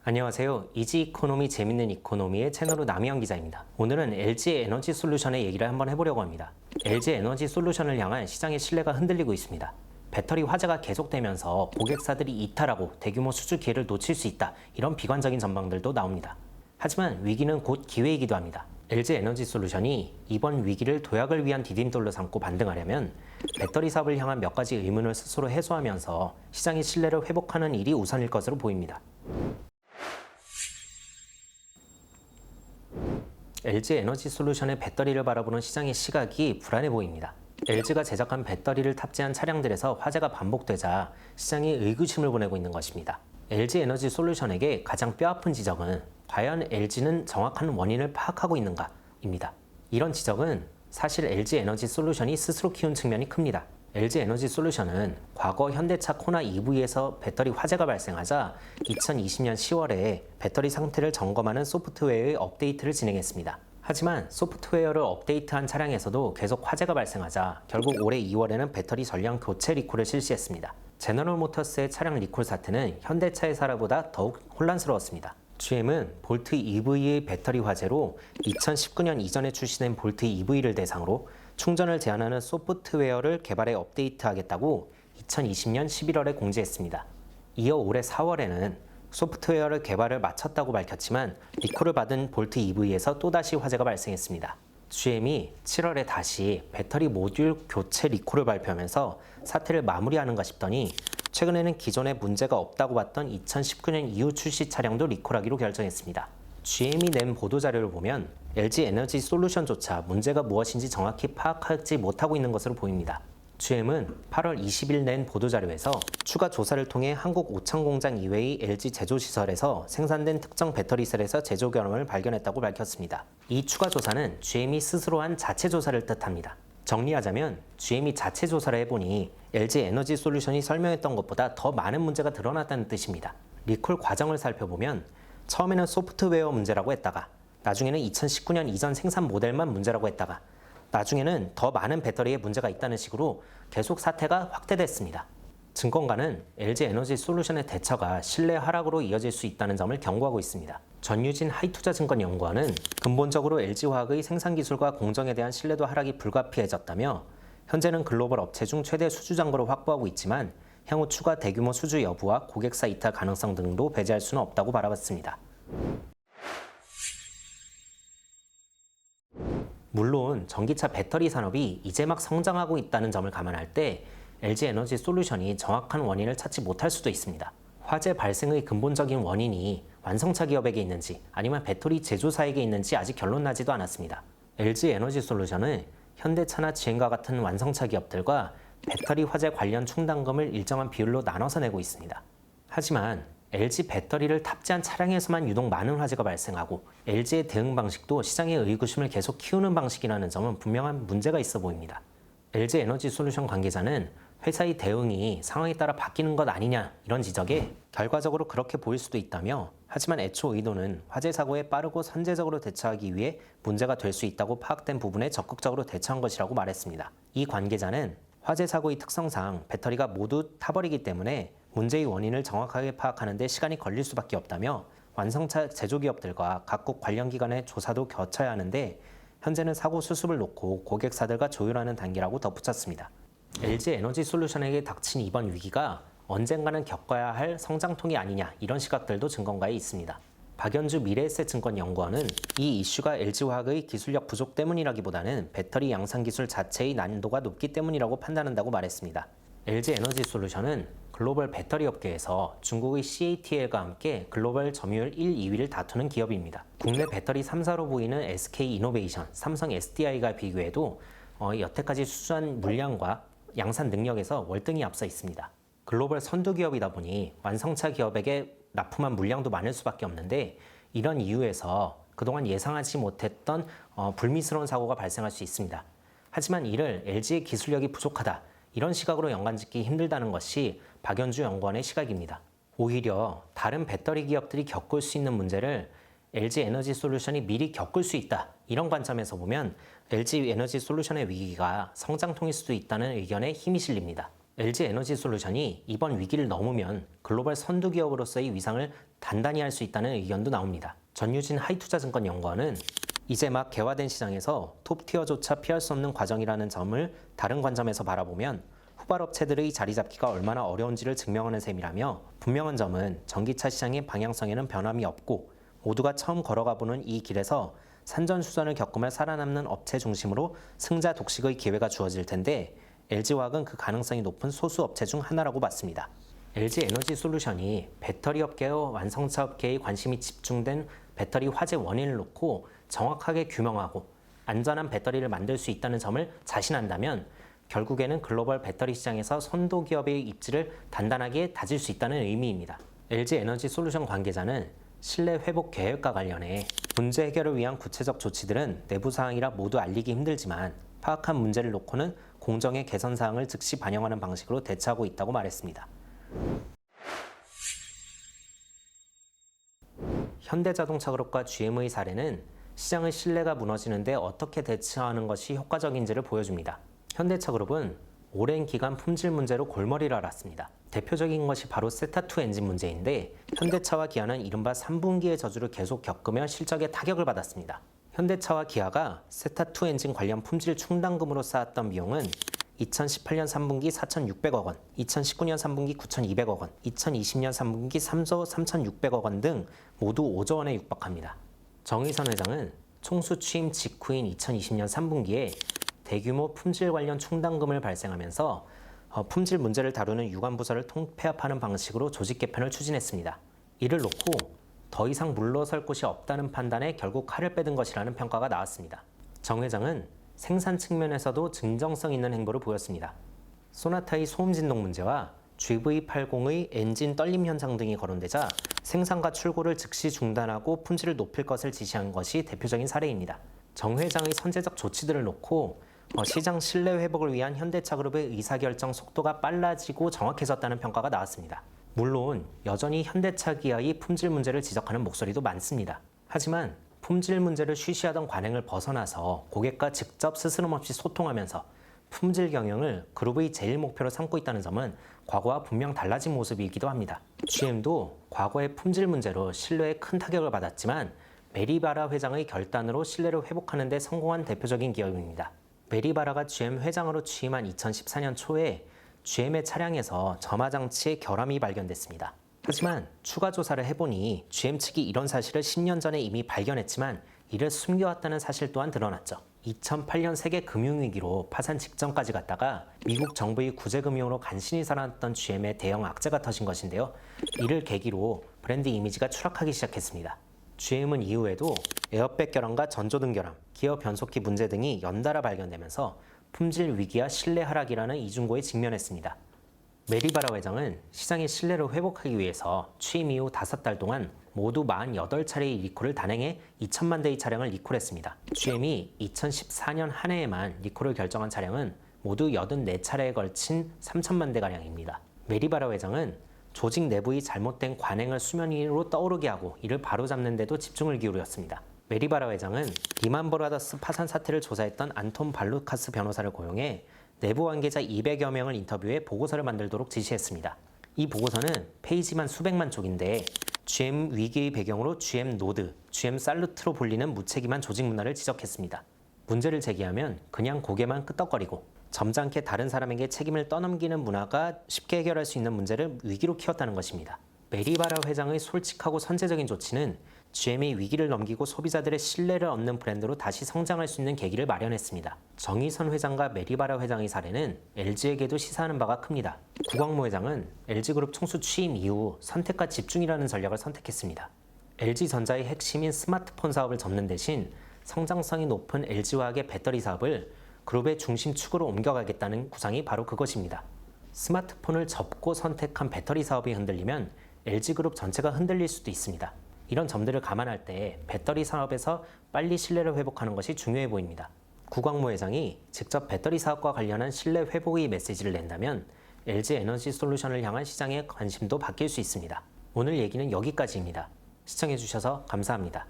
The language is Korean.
안녕하세요. 이지 이코노미 재밌는 이코노미의 채널로 남희영 기자입니다. 오늘은 LG 에너지 솔루션의 얘기를 한번 해보려고 합니다. LG 에너지 솔루션을 향한 시장의 신뢰가 흔들리고 있습니다. 배터리 화재가 계속되면서 고객사들이 이탈하고 대규모 수주 기회를 놓칠 수 있다. 이런 비관적인 전망들도 나옵니다. 하지만 위기는 곧 기회이기도 합니다. LG 에너지 솔루션이 이번 위기를 도약을 위한 디딤돌로 삼고 반등하려면 배터리 사업을 향한 몇 가지 의문을 스스로 해소하면서 시장의 신뢰를 회복하는 일이 우선일 것으로 보입니다. LG 에너지 솔루션의 배터리를 바라보는 시장의 시각이 불안해 보입니다. LG가 제작한 배터리를 탑재한 차량들에서 화재가 반복되자 시장이 의구심을 보내고 있는 것입니다. LG 에너지 솔루션에게 가장 뼈아픈 지적은 과연 LG는 정확한 원인을 파악하고 있는가입니다. 이런 지적은 사실 LG 에너지 솔루션이 스스로 키운 측면이 큽니다. LG 에너지 솔루션은 과거 현대차 코나 EV에서 배터리 화재가 발생하자 2020년 10월에 배터리 상태를 점검하는 소프트웨어의 업데이트를 진행했습니다. 하지만 소프트웨어를 업데이트한 차량에서도 계속 화재가 발생하자 결국 올해 2월에는 배터리 전량 교체 리콜을 실시했습니다. 제너럴 모터스의 차량 리콜 사태는 현대차의 사례보다 더욱 혼란스러웠습니다. GM은 볼트 EV의 배터리 화재로 2019년 이전에 출시된 볼트 EV를 대상으로 충전을 제한하는 소프트웨어를 개발해 업데이트하겠다고 2020년 11월에 공지했습니다. 이어 올해 4월에는 소프트웨어를 개발을 마쳤다고 밝혔지만 리콜을 받은 볼트 EV에서 또다시 화재가 발생했습니다. GM이 7월에 다시 배터리 모듈 교체 리콜을 발표하면서 사태를 마무리하는가 싶더니 최근에는 기존에 문제가 없다고 봤던 2019년 이후 출시 차량도 리콜하기로 결정했습니다. GM이 낸 보도자료를 보면 LG 에너지 솔루션조차 문제가 무엇인지 정확히 파악하지 못하고 있는 것으로 보입니다. GM은 8월 20일 낸 보도자료에서 추가 조사를 통해 한국 오창 공장 이외의 LG 제조시설에서 생산된 특정 배터리셀에서 제조 결함을 발견했다고 밝혔습니다. 이 추가 조사는 GM이 스스로 한 자체 조사를 뜻합니다. 정리하자면 GM이 자체 조사를 해보니 LG 에너지 솔루션이 설명했던 것보다 더 많은 문제가 드러났다는 뜻입니다. 리콜 과정을 살펴보면 처음에는 소프트웨어 문제라고 했다가 나중에는 2019년 이전 생산 모델만 문제라고 했다가 나중에는 더 많은 배터리에 문제가 있다는 식으로 계속 사태가 확대됐습니다. 증권가는 LG 에너지 솔루션의 대처가 신뢰 하락으로 이어질 수 있다는 점을 경고하고 있습니다. 전유진 하이투자증권연구원은 근본적으로 LG화학의 생산기술과 공정에 대한 신뢰도 하락이 불가피해졌다며 현재는 글로벌 업체 중 최대 수주 잔고를 확보하고 있지만 향후 추가 대규모 수주 여부와 고객사 이탈 가능성 등도 배제할 수는 없다고 바라봤습니다. 물론 전기차 배터리 산업이 이제 막 성장하고 있다는 점을 감안할 때 LG 에너지 솔루션이 정확한 원인을 찾지 못할 수도 있습니다. 화재 발생의 근본적인 원인이 완성차 기업에게 있는지 아니면 배터리 제조사에게 있는지 아직 결론나지도 않았습니다. LG 에너지 솔루션은 현대차나 GM과 같은 완성차 기업들과 배터리 화재 관련 충당금을 일정한 비율로 나눠서 내고 있습니다. 하지만 LG 배터리를 탑재한 차량에서만 유독 많은 화재가 발생하고 LG의 대응 방식도 시장의 의구심을 계속 키우는 방식이라는 점은 분명한 문제가 있어 보입니다. LG 에너지 솔루션 관계자는 회사의 대응이 상황에 따라 바뀌는 것 아니냐 이런 지적에 결과적으로 그렇게 보일 수도 있다며 하지만 애초 의도는 화재 사고에 빠르고 선제적으로 대처하기 위해 문제가 될 수 있다고 파악된 부분에 적극적으로 대처한 것이라고 말했습니다. 이 관계자는 화재 사고의 특성상 배터리가 모두 타버리기 때문에 문제의 원인을 정확하게 파악하는 데 시간이 걸릴 수밖에 없다며 완성차 제조기업들과 각국 관련 기관의 조사도 거쳐야 하는데 현재는 사고 수습을 놓고 고객사들과 조율하는 단계라고 덧붙였습니다. LG 에너지 솔루션에게 닥친 이번 위기가 언젠가는 겪어야 할 성장통이 아니냐 이런 시각들도 증권가에 있습니다. 박연주 미래에셋증권연구원은 이 이슈가 LG화학의 기술력 부족 때문이라기보다는 배터리 양산 기술 자체의 난이도가 높기 때문이라고 판단한다고 말했습니다. LG 에너지 솔루션은 글로벌 배터리 업계에서 중국의 CATL과 함께 글로벌 점유율 1, 2위를 다투는 기업입니다. 국내 배터리 3사로 보이는 SK 이노베이션, 삼성 SDI가 비교해도 여태까지 수주한 물량과 양산 능력에서 월등히 앞서 있습니다. 글로벌 선두 기업이다 보니 완성차 기업에게 납품한 물량도 많을 수밖에 없는데 이런 이유에서 그동안 예상하지 못했던 불미스러운 사고가 발생할 수 있습니다. 하지만 이를 LG의 기술력이 부족하다 이런 시각으로 연관짓기 힘들다는 것이 박연주 연구원의 시각입니다. 오히려 다른 배터리 기업들이 겪을 수 있는 문제를 LG 에너지 솔루션이 미리 겪을 수 있다. 이런 관점에서 보면 LG 에너지 솔루션의 위기가 성장통일 수도 있다는 의견에 힘이 실립니다. LG 에너지솔루션이 이번 위기를 넘으면 글로벌 선두 기업으로서의 위상을 단단히 할 수 있다는 의견도 나옵니다. 전유진 하이투자증권 연구원은 이제 막 개화된 시장에서 톱티어조차 피할 수 없는 과정이라는 점을 다른 관점에서 바라보면 후발업체들의 자리 잡기가 얼마나 어려운지를 증명하는 셈이라며, 분명한 점은 전기차 시장의 방향성에는 변함이 없고 모두가 처음 걸어가보는 이 길에서 산전수전을 겪으며 살아남는 업체 중심으로 승자 독식의 기회가 주어질 텐데, LG화학은 그 가능성이 높은 소수 업체 중 하나라고 봤습니다. LG 에너지솔루션이 배터리 업계와 완성차 업계의 관심이 집중된 배터리 화재 원인을 놓고 정확하게 규명하고 안전한 배터리를 만들 수 있다는 점을 자신한다면 결국에는 글로벌 배터리 시장에서 선도 기업의 입지를 단단하게 다질 수 있다는 의미입니다. LG 에너지솔루션 관계자는 신뢰 회복 계획과 관련해 문제 해결을 위한 구체적 조치들은 내부 사항이라 모두 알리기 힘들지만 파악한 문제를 놓고는 공정의 개선 사항을 즉시 반영하는 방식으로 대처하고 있다고 말했습니다. 현대자동차그룹과 GM의 사례는 시장의 신뢰가 무너지는데 어떻게 대처하는 것이 효과적인지를 보여줍니다. 현대차그룹은 오랜 기간 품질 문제로 골머리를 앓았습니다. 대표적인 것이 바로 세타2 엔진 문제인데, 현대차와 기아는 이른바 3분기의 저주를 계속 겪으며 실적에 타격을 받았습니다. 현대차와 기아가 세타2 엔진 관련 품질 충당금으로 쌓았던 비용은 2018년 3분기 4,600억 원, 2019년 3분기 9,200억 원, 2020년 3분기 3조 3,600억 원 등 모두 5조 원에 육박합니다. 정의선 회장은 총수 취임 직후인 2020년 3분기에 대규모 품질 관련 충당금을 발생하면서 품질 문제를 다루는 유관부서를 통폐합하는 방식으로 조직 개편을 추진했습니다. 이를 놓고 더 이상 물러설 곳이 없다는 판단에 결국 칼을 빼든 것이라는 평가가 나왔습니다. 정 회장은 생산 측면에서도 증정성 있는 행보를 보였습니다. 소나타의 소음 진동 문제와 GV80의 엔진 떨림 현상 등이 거론되자 생산과 출고를 즉시 중단하고 품질을 높일 것을 지시한 것이 대표적인 사례입니다. 정 회장의 선제적 조치들을 놓고 시장 신뢰 회복을 위한 현대차그룹의 의사결정 속도가 빨라지고 정확해졌다는 평가가 나왔습니다. 물론 여전히 현대차 기아의 품질 문제를 지적하는 목소리도 많습니다. 하지만 품질 문제를 쉬쉬하던 관행을 벗어나서 고객과 직접 스스럼없이 소통하면서 품질 경영을 그룹의 제일 목표로 삼고 있다는 점은 과거와 분명 달라진 모습이기도 합니다. GM도 과거의 품질 문제로 신뢰에 큰 타격을 받았지만 메리바라 회장의 결단으로 신뢰를 회복하는 데 성공한 대표적인 기업입니다. 메리바라가 GM 회장으로 취임한 2014년 초에 GM의 차량에서 점화장치에 결함이 발견됐습니다. 하지만 추가 조사를 해보니 GM 측이 이런 사실을 10년 전에 이미 발견했지만 이를 숨겨왔다는 사실 또한 드러났죠. 2008년 세계 금융위기로 파산 직전까지 갔다가 미국 정부의 구제금융으로 간신히 살아났던 GM의 대형 악재가 터진 것인데요. 이를 계기로 브랜드 이미지가 추락하기 시작했습니다. GM은 이후에도 에어백 결함과 전조등 결함, 기어 변속기 문제 등이 연달아 발견되면서 품질 위기와 신뢰 하락이라는 이중고에 직면했습니다. 메리바라 회장은 시장의 신뢰를 회복하기 위해서 취임 이후 5달 동안 모두 48차례의 리콜을 단행해 2천만 대의 차량을 리콜했습니다. GM이 2014년 한 해에만 리콜을 결정한 차량은 모두 84차례에 걸친 3천만 대가량입니다. 메리바라 회장은 조직 내부의 잘못된 관행을 수면 위로 떠오르게 하고 이를 바로잡는 데도 집중을 기울였습니다. 메리바라 회장은 리만 브라더스 파산 사태를 조사했던 안톤 발루카스 변호사를 고용해 내부 관계자 200여 명을 인터뷰해 보고서를 만들도록 지시했습니다. 이 보고서는 페이지만 수백만 쪽인데 GM 위기의 배경으로 GM 노드, GM 살루트로 불리는 무책임한 조직 문화를 지적했습니다. 문제를 제기하면 그냥 고개만 끄덕거리고 점잖게 다른 사람에게 책임을 떠넘기는 문화가 쉽게 해결할 수 있는 문제를 위기로 키웠다는 것입니다. 메리바라 회장의 솔직하고 선제적인 조치는 GM이 위기를 넘기고 소비자들의 신뢰를 얻는 브랜드로 다시 성장할 수 있는 계기를 마련했습니다. 정의선 회장과 메리바라 회장의 사례는 LG에게도 시사하는 바가 큽니다. 구광모 회장은 LG그룹 총수 취임 이후 선택과 집중이라는 전략을 선택했습니다. LG전자의 핵심인 스마트폰 사업을 접는 대신 성장성이 높은 LG화학의 배터리 사업을 그룹의 중심축으로 옮겨가겠다는 구상이 바로 그것입니다. 스마트폰을 접고 선택한 배터리 사업이 흔들리면 LG그룹 전체가 흔들릴 수도 있습니다. 이런 점들을 감안할 때 배터리 사업에서 빨리 신뢰를 회복하는 것이 중요해 보입니다. 구광모 회장이 직접 배터리 사업과 관련한 신뢰 회복의 메시지를 낸다면 LG 에너지 솔루션을 향한 시장의 관심도 바뀔 수 있습니다. 오늘 얘기는 여기까지입니다. 시청해주셔서 감사합니다.